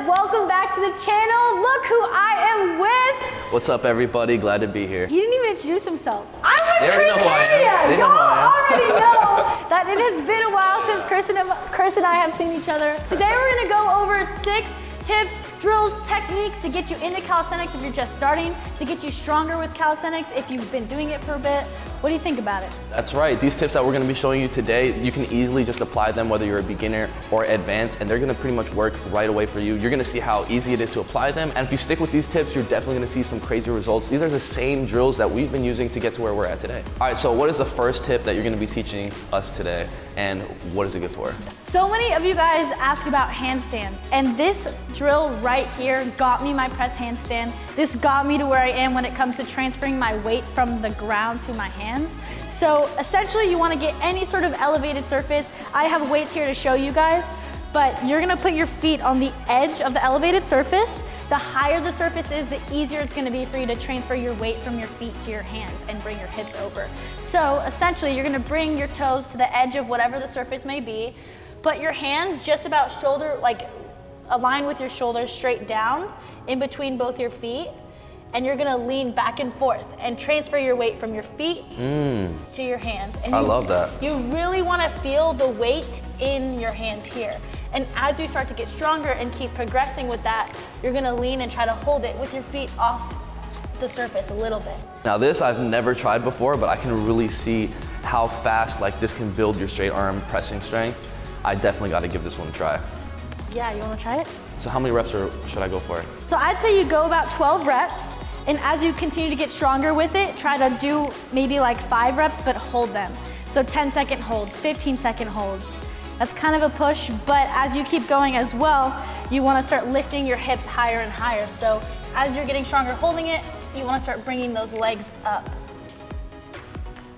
welcome back to the channel. Look who I am with. What's up, everybody? Glad to be here. He didn't even introduce himself. I'm with They already know who I am. They know who I am. Y'all already know that it has been a while since Chris and I have seen each other. Today we're gonna go over 6 tips, drills, techniques to get you into calisthenics if you're just starting, to get you stronger with calisthenics if you've been doing it for a bit. What do you think about it? That's right. These tips that we're going to be showing you today, you can easily just apply them whether you're a beginner or advanced, and they're going to pretty much work right away for you. You're going to see how easy it is to apply them, and if you stick with these tips, you're definitely going to see some crazy results. These are the same drills that we've been using to get to where we're at today. All right, so what is the first tip that you're going to be teaching us today, and what is it good for? So many of you guys ask about handstands, and this drill right here got me my press handstand. This got me to where I am when it comes to transferring my weight from the ground to my hands. So essentially you want to get any sort of elevated surface. I have weights here to show you guys, but you're going to put your feet on the edge of the elevated surface. The higher the surface is, the easier it's going to be for you to transfer your weight from your feet to your hands and bring your hips over. So essentially you're going to bring your toes to the edge of whatever the surface may be, but your hands just about shoulder, like align with your shoulders straight down in between both your feet. And you're gonna lean back and forth and transfer your weight from your feet to your hands. And I love that. You really wanna feel the weight in your hands here. And as you start to get stronger and keep progressing with that, you're gonna lean and try to hold it with your feet off the surface a little bit. Now this I've never tried before, but I can really see how fast this can build your straight arm pressing strength. I definitely gotta give this one a try. Yeah, you wanna try it? So how many reps should I go for? So I'd say you go about 12 reps. And as you continue to get stronger with it, try to do maybe like 5 reps, but hold them. So 10-second holds, 15-second holds. That's kind of a push, but as you keep going as well, you wanna start lifting your hips higher and higher. So as you're getting stronger holding it, you wanna start bringing those legs up.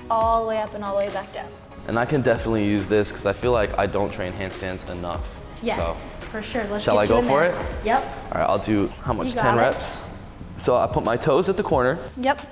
All the way up and all the way back down. And I can definitely use this because I feel like I don't train handstands enough. Yes, so, for sure. Shall I go for it? Yep. All right, I'll do, how much, 10 reps? So I put my toes at the corner. Yep.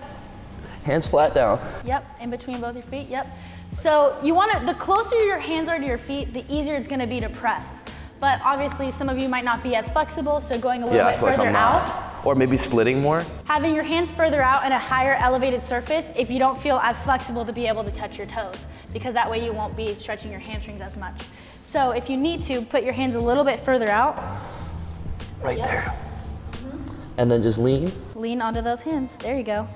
Hands flat down. Yep, in between both your feet, yep. So you want to, the closer your hands are to your feet, the easier it's going to be to press. But obviously some of you might not be as flexible, so going a little bit further out. Or maybe splitting more. Having your hands further out and a higher elevated surface if you don't feel as flexible to be able to touch your toes, because that way you won't be stretching your hamstrings as much. So if you need to, put your hands a little bit further out. Right there. And then just lean. Lean onto those hands. There you go.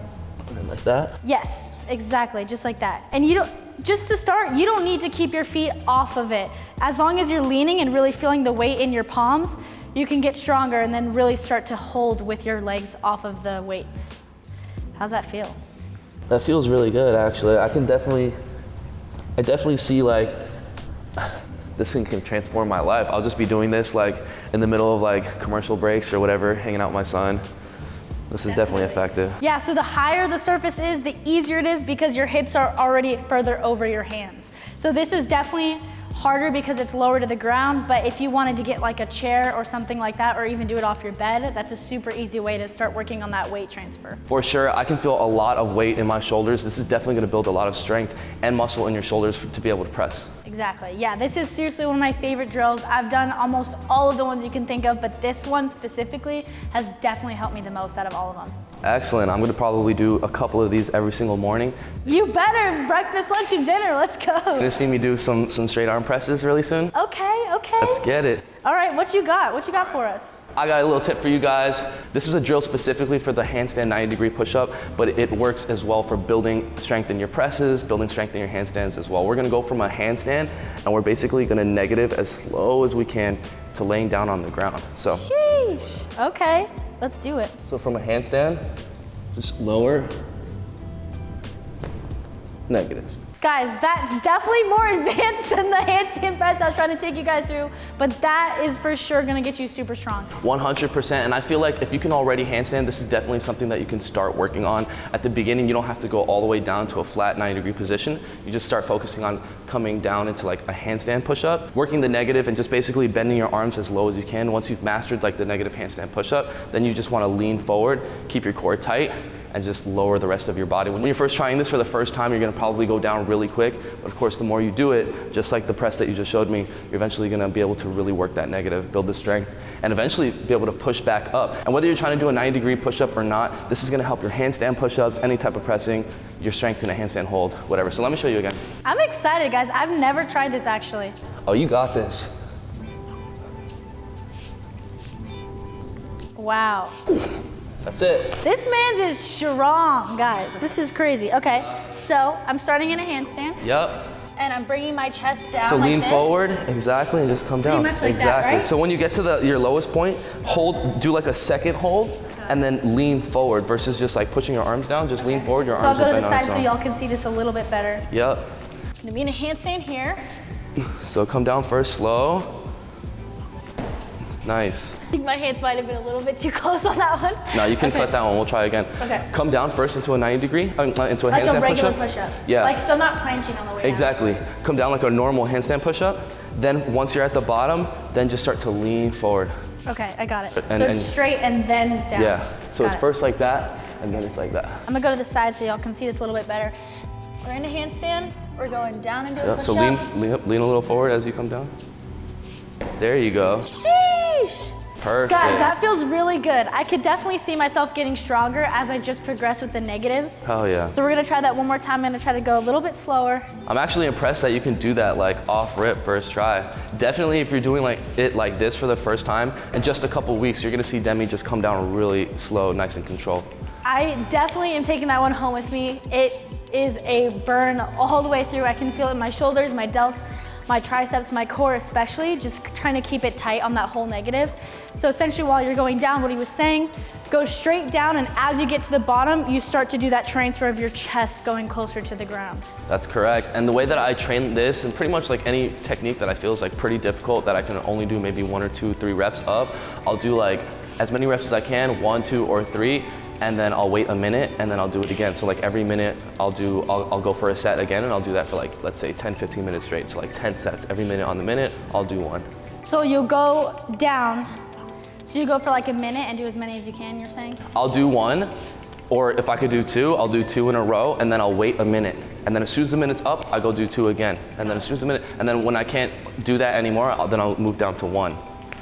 And then like that? Yes, exactly, just like that. And you don't, just to start, you don't need to keep your feet off of it. As long as you're leaning and really feeling the weight in your palms, you can get stronger and then really start to hold with your legs off of the weights. How's that feel? That feels really good, actually. I definitely see this thing can transform my life. I'll just be doing this in the middle of commercial breaks or whatever, hanging out with my son. This is definitely effective. Yeah, so the higher the surface is, the easier it is because your hips are already further over your hands. So this is definitely harder because it's lower to the ground, but if you wanted to get a chair or something like that, or even do it off your bed, that's a super easy way to start working on that weight transfer. For sure, I can feel a lot of weight in my shoulders. This is definitely gonna build a lot of strength and muscle in your shoulders to be able to press. Exactly, yeah, this is seriously one of my favorite drills. I've done almost all of the ones you can think of, but this one specifically has definitely helped me the most out of all of them. Excellent, I'm gonna probably do a couple of these every single morning. You better, breakfast, lunch, and dinner, let's go. You're gonna see me do some straight arm presses really soon? Okay. Let's get it. All right, what you got? What you got for us? I got a little tip for you guys. This is a drill specifically for the handstand 90-degree push-up, but it works as well for building strength in your presses, building strength in your handstands as well. We're gonna go from a handstand, and we're basically gonna negative as slow as we can to laying down on the ground. So. Sheesh. Okay, let's do it. So from a handstand, just lower, negative. Guys, that's definitely more advanced than the handstand press I was trying to take you guys through, but that is for sure gonna get you super strong. 100%, and I feel like if you can already handstand, this is definitely something that you can start working on. At the beginning, you don't have to go all the way down to a flat 90-degree position. You just start focusing on coming down into a handstand push-up, working the negative and just basically bending your arms as low as you can. Once you've mastered the negative handstand push-up, then you just wanna lean forward, keep your core tight, and just lower the rest of your body. When you're first trying this for the first time, you're gonna probably go down really quick. But of course, the more you do it, just like the press that you just showed me, you're eventually gonna be able to really work that negative, build the strength, and eventually be able to push back up. And whether you're trying to do a 90-degree push-up or not, this is gonna help your handstand push-ups, any type of pressing, your strength in a handstand hold, whatever. So let me show you again. I'm excited, guys. I've never tried this actually. Oh, you got this. Wow. That's it. This man's is strong, guys. This is crazy. Okay, so I'm starting in a handstand. Yep. And I'm bringing my chest down So like lean this. forward, exactly, and just come down. Pretty much like exactly. that, right? So when you get to your lowest point, do like a second hold, and then lean forward versus just like pushing your arms down. Just lean forward, your So arms I'll will go to bend the on side its so own. y'all can see this a little bit better. Yep. I'm gonna be in a handstand here. So come down first, slow. Nice. I think my hands might have been a little bit too close on that one. No, you can cut that one. We'll try again. Okay. Come down first into a 90-degree, into a Like handstand a regular push-up. push-up. Yeah. Like, so I'm not planching on the way down. Exactly. Come down like a normal handstand push-up. Then once you're at the bottom, then just start to lean forward. Okay, I got it. So And- it's straight and then down. Yeah. So Got it's it. first like that, and then it's like that. I'm gonna go to the side so y'all can see this a little bit better. We're in a handstand. We're going down into a Yeah, push-up. so lean a little forward as you come down. There you go. Sheesh. Perfect. Guys, that feels really good. I could definitely see myself getting stronger as I just progress with the negatives. Hell yeah. So we're gonna try that one more time. I'm gonna try to go a little bit slower. I'm actually impressed that you can do that like off rip first try. Definitely if you're doing it like this for the first time, in just a couple weeks, you're gonna see Demi just come down really slow, nice and controlled. I definitely am taking that one home with me. It is a burn all the way through. I can feel it in my shoulders, my delts, my triceps, my core especially, just trying to keep it tight on that whole negative. So essentially while you're going down, what he was saying, go straight down, and as you get to the bottom, you start to do that transfer of your chest going closer to the ground. That's correct. And the way that I train this, and pretty much like any technique that I feel is like pretty difficult that I can only do maybe 1 or 2, 3 reps of, I'll do like as many reps as I can, 1, 2, or 3, and then I'll wait a minute and then I'll do it again. So like every minute I'll go for a set again, and I'll do that for like, let's say 10, 15 minutes straight. So like 10 sets, every minute on the minute, I'll do one. So you'll go down. So you go for like a minute and do as many as you can, you're saying? I'll do 1, or if I could do 2, I'll do 2 in a row, and then I'll wait a minute. And then as soon as the minute's up, I go do 2 again. And then as soon as the minute, and then when I can't do that anymore, then I'll move down to 1.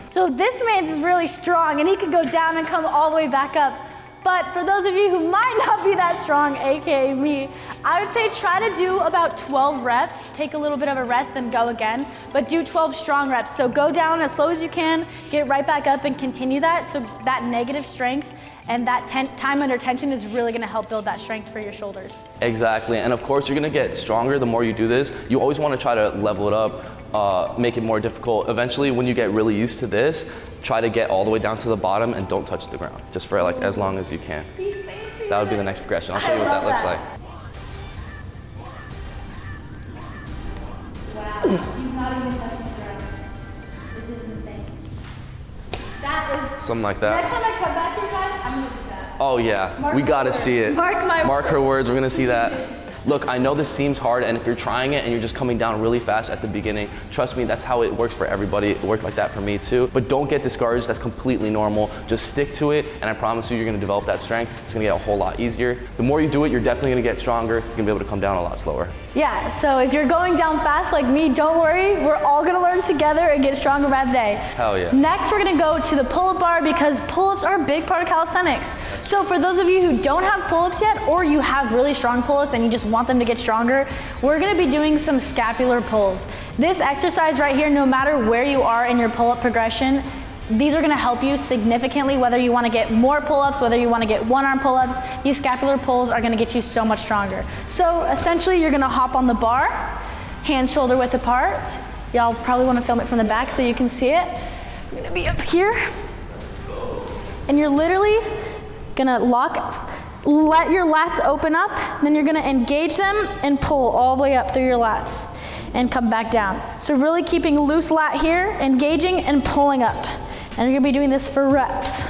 So this man's is really strong, and he could go down and come all the way back up. But for those of you who might not be that strong, AKA me, I would say try to do about 12 reps, take a little bit of a rest, then go again, but do 12 strong reps. So go down as slow as you can, get right back up and continue that. So that negative strength and that time under tension is really gonna help build that strength for your shoulders. Exactly, and of course you're gonna get stronger the more you do this. You always wanna try to level it up, make it more difficult. Eventually, when you get really used to this, try to get all the way down to the bottom and don't touch the ground, just for like as long as you can. That would be the next progression. I'll show you what that looks like. Wow, he's not even touching the ground. This is insane. That is... Something like that. Next time I come back here, guys, I'm gonna do that. Oh yeah, Mark we my gotta words. see it. Mark her words, we're gonna see that. Look, I know this seems hard, and if you're trying it and you're just coming down really fast at the beginning, trust me, that's how it works for everybody. It worked like that for me too. But don't get discouraged, that's completely normal. Just stick to it, and I promise you, you're gonna develop that strength. It's gonna get a whole lot easier. The more you do it, you're definitely gonna get stronger. You're gonna be able to come down a lot slower. Yeah, so if you're going down fast like me, don't worry. We're all gonna learn together and get stronger by the day. Hell yeah. Next, we're gonna go to the pull-up bar because pull-ups are a big part of calisthenics. So for those of you who don't have pull-ups yet, or you have really strong pull-ups and you just want them to get stronger, we're gonna be doing some scapular pulls. This exercise right here, no matter where you are in your pull-up progression, these are gonna help you significantly, whether you wanna get more pull-ups, whether you wanna get one-arm pull-ups, these scapular pulls are gonna get you so much stronger. So essentially, you're gonna hop on the bar, hands shoulder width apart. Y'all probably wanna film it from the back so you can see it. You're gonna be up here, and you're literally gonna let your lats open up, then you're gonna engage them and pull all the way up through your lats and come back down. So really keeping loose lat here, engaging and pulling up. And you're gonna be doing this for reps.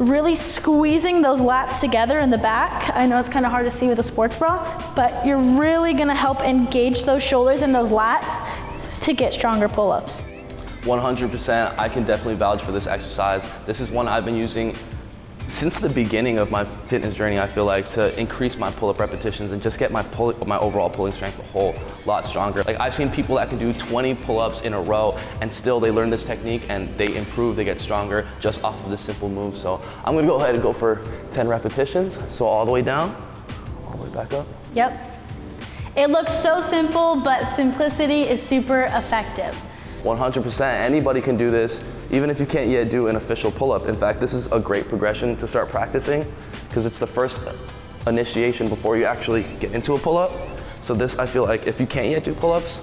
Really squeezing those lats together in the back. I know it's kind of hard to see with a sports bra, but you're really gonna help engage those shoulders and those lats to get stronger pull-ups. 100%, I can definitely vouch for this exercise. This is one I've been using Since the beginning of my fitness journey, I feel like to increase my pull-up repetitions and just get my overall pulling strength a whole lot stronger. Like I've seen people that can do 20 pull-ups in a row and still they learn this technique and they improve, they get stronger just off of this simple move. So I'm gonna go ahead and go for 10 repetitions. So all the way down, all the way back up. Yep. It looks so simple, but simplicity is super effective. 100%, anybody can do this, even if you can't yet do an official pull-up. In fact, this is a great progression to start practicing because it's the first initiation before you actually get into a pull-up. So this, I feel like if you can't yet do pull-ups,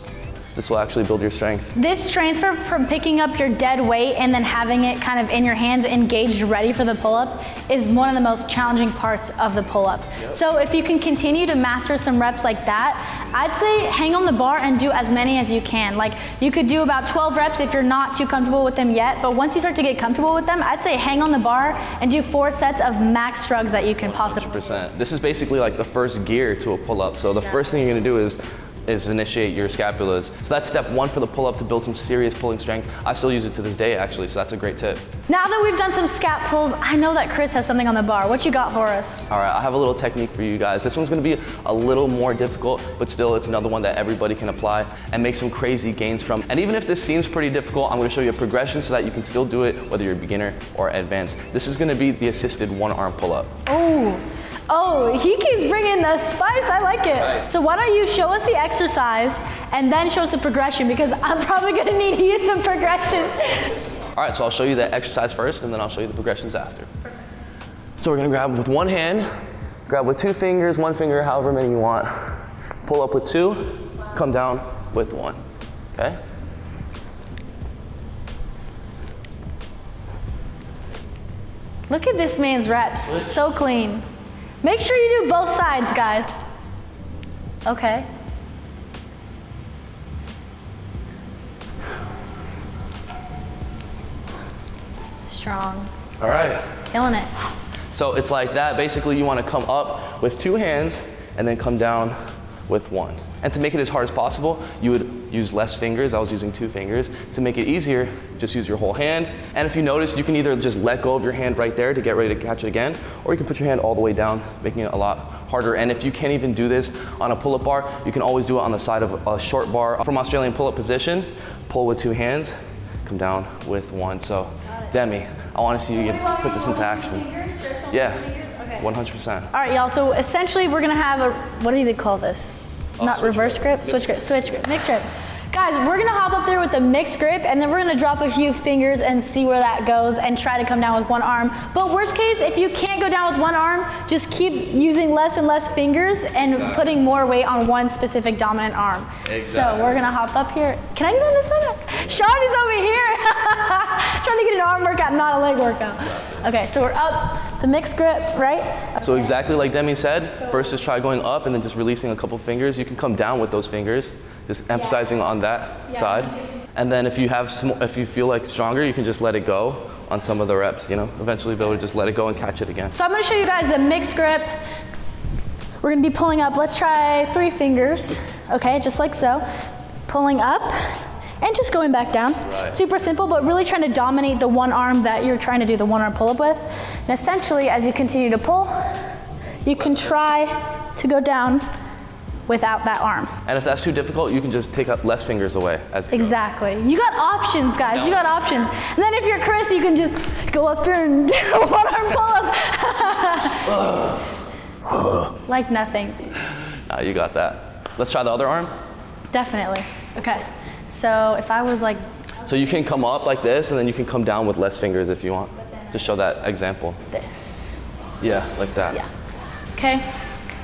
this will actually build your strength. This transfer from picking up your dead weight and then having it kind of in your hands, engaged, ready for the pull-up, is one of the most challenging parts of the pull-up. Yep. So if you can continue to master some reps like that, I'd say hang on the bar and do as many as you can. Like you could do about 12 reps if you're not too comfortable with them yet, but once you start to get comfortable with them, I'd say hang on the bar and do 4 sets of max shrugs that you can possibly. 100%. This is basically like the first gear to a pull-up. So the first thing you're gonna do is initiate your scapulas. So that's step 1 for the pull-up to build some serious pulling strength. I still use it to this day actually, so that's a great tip. Now that we've done some scat pulls, I know that Chris has something on the bar. What you got for us? All right, I have a little technique for you guys. This one's gonna be a little more difficult, but still it's another one that everybody can apply and make some crazy gains from. And even if this seems pretty difficult, I'm gonna show you a progression so that you can still do it whether you're a beginner or advanced. This is gonna be the assisted one-arm pull-up. Oh, he keeps bringing the spice. I like it. Nice. So why don't you show us the exercise and then show us the progression, because I'm probably gonna need to use some progression. All right, so I'll show you the exercise first and then I'll show you the progressions after. So we're gonna grab with one hand, grab with 2 fingers, 1 finger, however many you want. Pull up with 2, come down with 1, okay? Look at this man's reps, so clean. Make sure you do both sides, guys. Okay. Strong. All right. Killing it. So it's like that. Basically, you want to come up with 2 hands and then come down with 1. And to make it as hard as possible, you would use less fingers. I was using 2 fingers. To make it easier, just use your whole hand. And if you notice, you can either just let go of your hand right there to get ready to catch it again, or you can put your hand all the way down, making it a lot harder. And if you can't even do this on a pull-up bar, you can always do it on the side of a short bar. From Australian pull-up position, pull with 2 hands, come down with 1. So, Demi, I want to see you put this into action. Yeah, 100%. All right, y'all, so essentially we're gonna have a, what do they call this? Not reverse grip, switch grip, mixed grip. Guys, we're gonna hop up there with the mixed grip and then we're gonna drop a few fingers and see where that goes and try to come down with 1 arm. But worst case, if you can't go down with 1 arm, just keep using less and less fingers and putting more weight on one specific dominant arm. So we're gonna hop up here. Can I do it on this side? Shawty's over here. Trying to get an arm workout, not a leg workout. Okay, so we're up, the mixed grip, right? So exactly like Demi said, first just try going up and then just releasing a couple fingers. You can come down with those fingers, just emphasizing on that side. And then if you feel like stronger, you can just let it go on some of the reps, you know? Eventually be able to just let it go and catch it again. So I'm gonna show you guys the mixed grip. We're gonna be pulling up, let's try 3 fingers, okay, just like so. Pulling up and just going back down. Right. Super simple, but really trying to dominate the 1 arm that you're trying to do the 1 arm pull-up with. And essentially, as you continue to pull, you can try to go down without that arm. And if that's too difficult, you can just take less fingers away. Exactly. You got options, guys. You got options. And then if you're Chris, you can just go up there and do a 1 arm pull-up. Like nothing. You got that. Let's try the other arm. Definitely. Okay. So if I was like... So you can come up like this, and then you can come down with less fingers if you want. Just show that example. This. Yeah, like that. Yeah. Okay.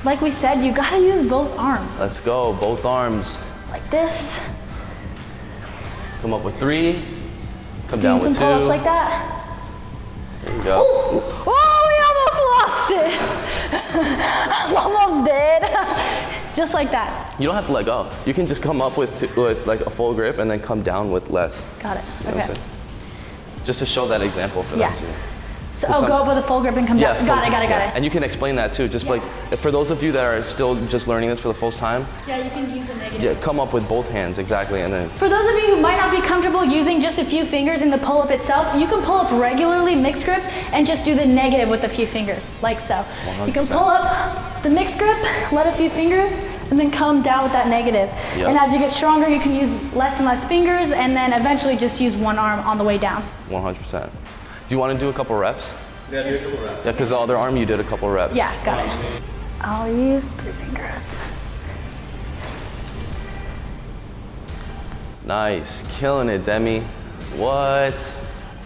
Like we said, you gotta use both arms. Let's go, both arms. Like this. Come up with 3. Come down with 2. Doing some pull-ups like that. There you go. Ooh. Oh, we almost lost it. I'm almost dead. Just like that. You don't have to let go. You can just come up with like a full grip and then come down with less. Got it. You know okay. Just to show that example for them too. So, go up with a full grip and come down. Got it. And you can explain that too. Just like, for those of you that are still just learning this for the first time. Yeah, you can use the negative. Yeah, come up with both hands, exactly, and then. For those of you who might not be comfortable using just a few fingers in the pull-up itself, you can pull up regularly mixed grip and just do the negative with a few fingers, like so. 100%. You can pull up the mixed grip, let a few fingers, and then come down with that negative. Yep. And as you get stronger, you can use less and less fingers, and then eventually just use one arm on the way down. 100%. Do you want to do a couple reps? Yeah, do a couple reps. Yeah, because the other arm you did a couple reps. Yeah, got it. I'll use 3 fingers. Nice, killing it, Demi. What?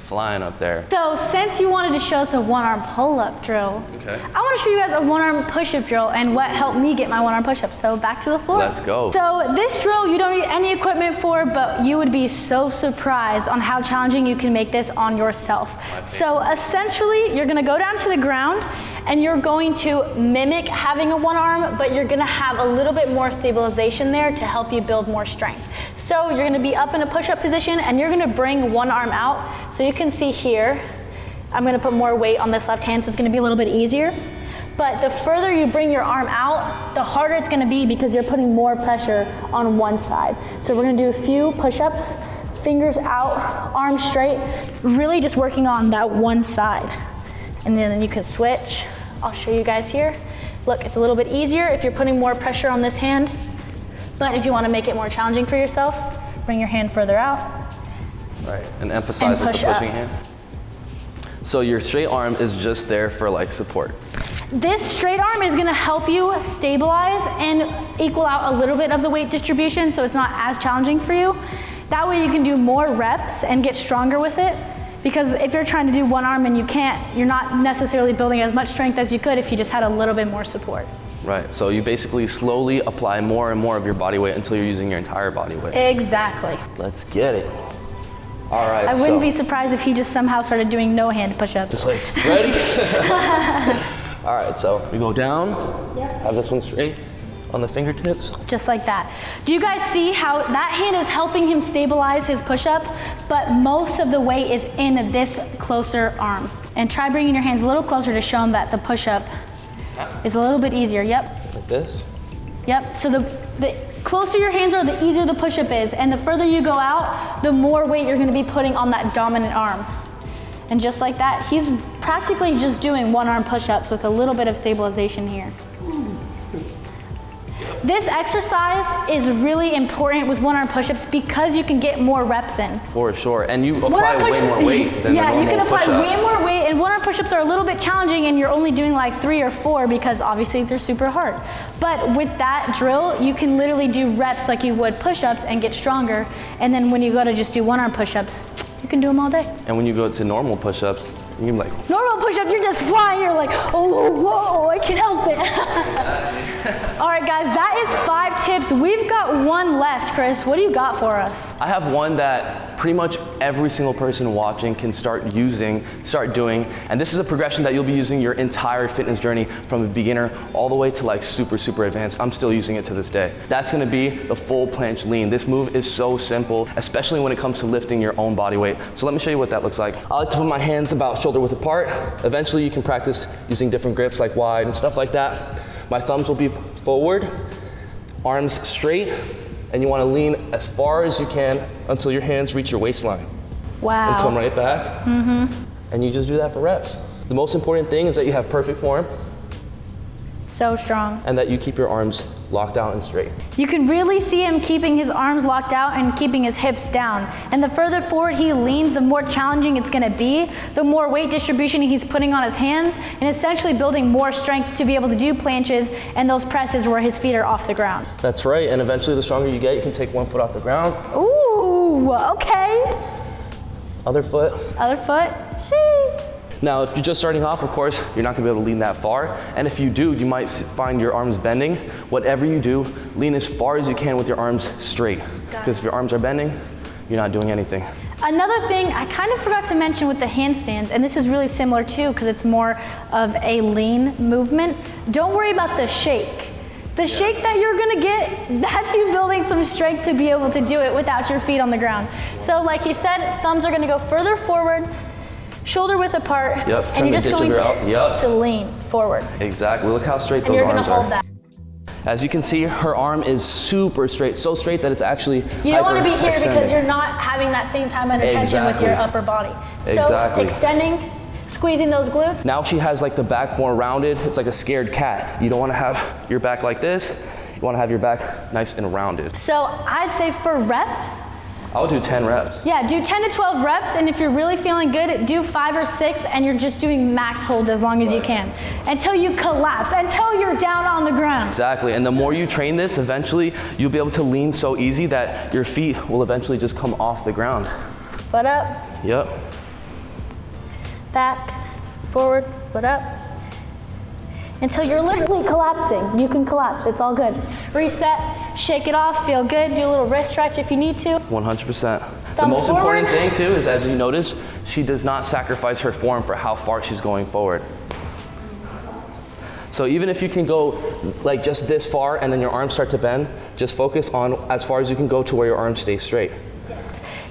Flying up there. So since you wanted to show us a one-arm pull-up drill, I want to show you guys a one-arm push-up drill and what helped me get my one-arm push-up. So back to the floor. Let's go. So this drill you don't need any equipment for, but you would be so surprised on how challenging you can make this on yourself. So essentially, you're gonna go down to the ground and you're going to mimic having a one arm, but you're gonna have a little bit more stabilization there to help you build more strength. So you're gonna be up in a push-up position and you're gonna bring one arm out. So you can see here, I'm gonna put more weight on this left hand, so it's gonna be a little bit easier. But the further you bring your arm out, the harder it's gonna be because you're putting more pressure on one side. So we're gonna do a few push-ups, fingers out, arms straight, really just working on that one side. And then you can switch. I'll show you guys here. Look, it's a little bit easier if you're putting more pressure on this hand, but if you want to make it more challenging for yourself, bring your hand further out. Right, and emphasize with the pushing hand. So your straight arm is just there for like support. This straight arm is gonna help you stabilize and equal out a little bit of the weight distribution so it's not as challenging for you. That way you can do more reps and get stronger with it. Because if you're trying to do one arm and you can't, you're not necessarily building as much strength as you could if you just had a little bit more support. Right, so you basically slowly apply more and more of your body weight until you're using your entire body weight. Exactly. Let's get it. All right, I wouldn't be surprised if he just somehow started doing no hand push-ups. Just like, ready? All right, so we go down, have this one straight on the fingertips. Just like that. Do you guys see how that hand is helping him stabilize his push-up, but most of the weight is in this closer arm? And try bringing your hands a little closer to show him that the push-up is a little bit easier. Yep. Like this? Yep, so the closer your hands are, the easier the push-up is, and the further you go out, the more weight you're gonna be putting on that dominant arm. And just like that, he's practically just doing one-arm push-ups with a little bit of stabilization here. This exercise is really important with one-arm push-ups because you can get more reps in. For sure, and you apply way more weight than the normal you can apply push-up. way more weight, and one-arm push-ups are a little bit challenging and you're only doing like 3 or 4 because obviously they're super hard. But with that drill, you can literally do reps like you would push-ups and get stronger, and then when you go to just do one-arm push-ups, you can do them all day. And when you go to normal push-ups, you're like... Normal push-ups, you're just flying, you're like, oh, whoa, I can't help it. All right, guys, that is 5 tips. We've got one left, Chris. What do you got for us? I have one that pretty much every single person watching can start doing, and this is a progression that you'll be using your entire fitness journey from a beginner all the way to like super, super advanced. I'm still using it to this day. That's gonna be the full planche lean. This move is so simple, especially when it comes to lifting your own body weight. So let me show you what that looks like. I like to put my hands about shoulder width apart. Eventually you can practice using different grips like wide and stuff like that. My thumbs will be forward, arms straight, and you want to lean as far as you can until your hands reach your waistline. Wow. And come right back. And you just do that for reps. The most important thing is that you have perfect form. So strong. And that you keep your arms locked out and straight. You can really see him keeping his arms locked out and keeping his hips down. And the further forward he leans, the more challenging it's gonna be, the more weight distribution he's putting on his hands, and essentially building more strength to be able to do planches and those presses where his feet are off the ground. That's right, and eventually the stronger you get, you can take one foot off the ground. Ooh, okay. Other foot. Other foot. Now, if you're just starting off, of course, you're not gonna be able to lean that far. And if you do, you might find your arms bending. Whatever you do, lean as far as you can with your arms straight. Because if your arms are bending, you're not doing anything. Another thing I kind of forgot to mention with the handstands, and this is really similar too, because it's more of a lean movement. Don't worry about the shake. The shake that you're gonna get, that's you building some strength to be able to do it without your feet on the ground. So like you said, thumbs are gonna go further forward, shoulder width apart, Yep, and you're just going to lean forward. Exactly, look how straight And those you're arms gonna hold are. that. As you can see, her arm is super straight, so straight that it's actually You don't want to be here because hyper-extending. you're not having that same time under tension with your upper body. So Exactly. extending, squeezing those glutes. Now she has like the back more rounded. It's like a scared cat. You don't want to have your back like this. You want to have your back nice and rounded. So I'd say for reps, I'll do 10 reps. yeah, do 10 to 12 reps, and if you're really feeling good, do 5 or 6, and you're just doing max holds as long as you can, until you collapse, until you're down on the ground. Exactly, and the more you train this, eventually you'll be able to lean so easy that your feet will eventually just come off the ground. Foot up, Yep. back, forward, foot up. Until you're literally collapsing. You can collapse, it's all good. Reset, shake it off, feel good, do a little wrist stretch if you need to. 100%. The Thumbs most forward. important thing too is, as you notice, she does not sacrifice her form for how far she's going forward. So even if you can go like just this far and then your arms start to bend, just focus on as far as you can go to where your arms stay straight.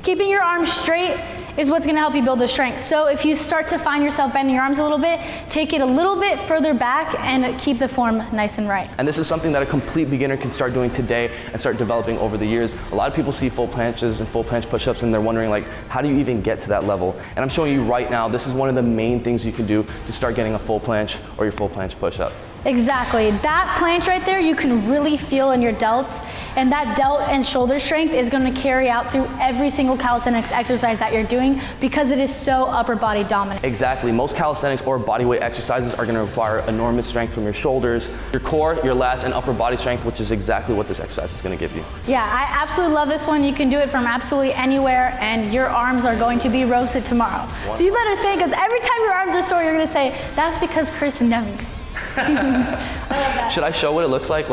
Keeping your arms straight is what's gonna help you build the strength. So if you start to find yourself bending your arms a little bit, take it a little bit further back and keep the form nice and right. And this is something that a complete beginner can start doing today and start developing over the years. A lot of people see full planches and full planche push-ups and they're wondering like, how do you even get to that level? And I'm showing you right now, this is one of the main things you can do to start getting a full planche or your full planche push-up. Exactly. That planche right there, you can really feel in your delts, and that delt and shoulder strength is going to carry out through every single calisthenics exercise that you're doing because it is so upper body dominant. Exactly. Most calisthenics or bodyweight exercises are going to require enormous strength from your shoulders, your core, your lats, and upper body strength, which is exactly what this exercise is going to give you. Yeah, I absolutely love this one. You can do it from absolutely anywhere, and your arms are going to be roasted tomorrow. So you better think, because every time your arms are sore, you're going to say, that's because Chris and Demi. I love that. Should I show what it looks like?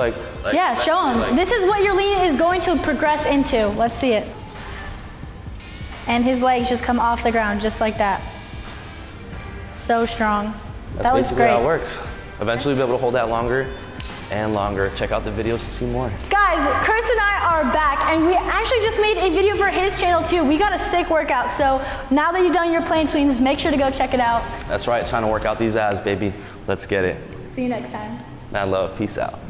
Yeah, show them. This is what your lean is going to progress into. Let's see it. And his legs just come off the ground just like that. So strong. That's that looks basically great. how it works. Eventually you'll be able to hold that longer and longer. Check out the videos to see more. Guys, Chris and I are back, and we actually just made a video for his channel too. We got a sick workout, so now that you've done your planche leans, make sure to go check it out. That's right, it's time to work out these abs, baby. Let's get it. See you next time. Mad love, peace out.